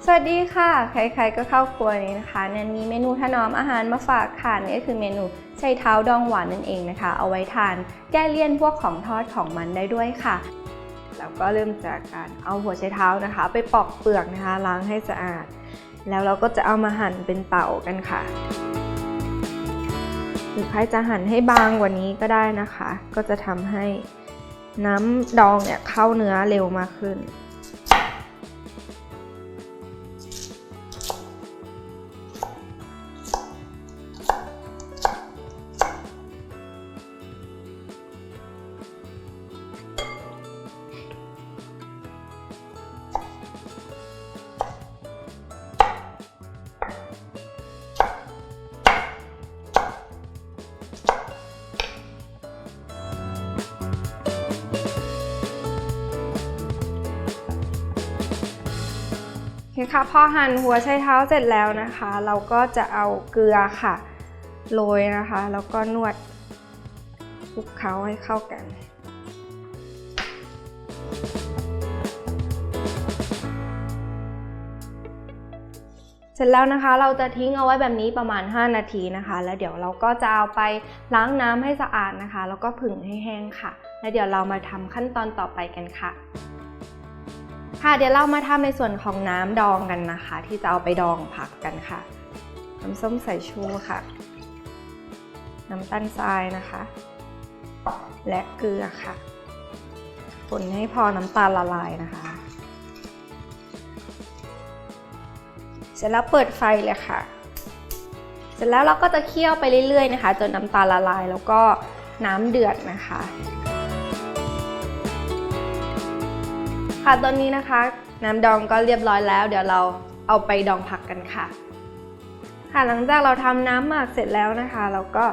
สวัสดีค่ะใครๆก็เข้าครัวนี้นะคะนันมีเมนูถนอมอาหารมาฝากค่ะนี่ก็คือเมนูไชเท้าดองหวานนั่นเองนะคะเอาไว้ทานแก้เลี่ยนพวกของทอดของมันได้ด้วยค่ะแล้วก็เริ่มจากการเอาหัวไชเท้านะคะไปปอกเปลือกนะคะล้างให้สะอาดแล้วเราก็จะเอามาหั่นเป็นเต๋ากันค่ะหรือใครจะหั่นให้บางกว่านี้ก็ได้นะคะก็จะทำให้น้ำดองเนี่ยเข้าเนื้อเร็วมากขึ้นโอเคค่ะพอหั่นหัวไชเท้าเสร็จแล้วนะคะเราก็จะเอาเกลือค่ะโรยนะคะแล้วก็นวดคลุกเคล้าให้เข้ากันเสร็จแล้วนะคะเราจะทิ้งเอาไว้แบบนี้ประมาณ5นาทีนะคะแล้วเดี๋ยวเราก็จะเอาไปล้างน้ำให้สะอาดนะคะแล้วก็ผึ่งให้แห้งค่ะแล้วเดี๋ยวเรามาทำขั้นตอนต่อไปกันค่ะเดี๋ยวเรามาทำในส่วนของน้ำดองกันนะคะที่จะเอาไปดองผักกันค่ะน้ำส้มสายชูค่ะน้ำตาลทรายนะคะและเกลือค่ะคนให้พอน้ำตาลละลายนะคะเสร็จแล้วเปิดไฟเลยค่ะเสร็จแล้วเราก็จะเคี่ยวไปเรื่อยๆนะคะจนน้ำตาลละลายแล้วก็น้ำเดือดนะคะตอนนี้นะคะน้ำดองก็เรียบร้อยแล้วเดี๋ยวเราเอาไปดองผักกันค่ะหลังจากเราทำน้ำหมักเสร็จแล้วนะคะเราก็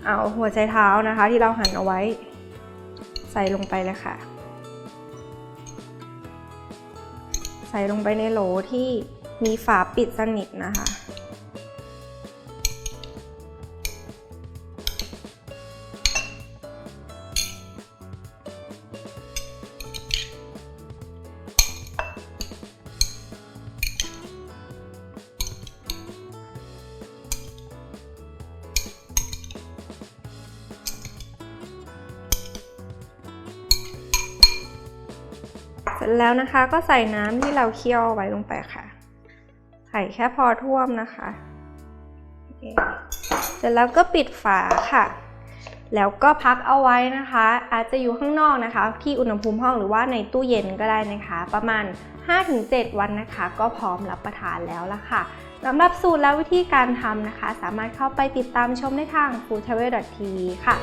เอาหัวไชเท้านะคะที่เราหั่นเอาไว้ใส่ลงไปเลยค่ะใส่ลงไปในโหลที่มีฝาปิดสนิทนะคะเสร็จแล้วนะคะก็ใส่น้ำที่เราเคี่ยวไว้ลงไปค่ะใส่แค่พอท่วมนะคะเสร็จแล้วก็ปิดฝาค่ะแล้วก็พักเอาไว้นะคะอาจจะอยู่ข้างนอกนะคะที่อุณหภูมิห้องหรือว่าในตู้เย็นก็ได้นะคะประมาณ 5-7 วันนะคะก็พร้อมรับประทานแล้วล่ะค่ะสำหรับสูตรและวิธีการทำนะคะสามารถเข้าไปติดตามชมได้ทาง foodtravel.tv ค่ะ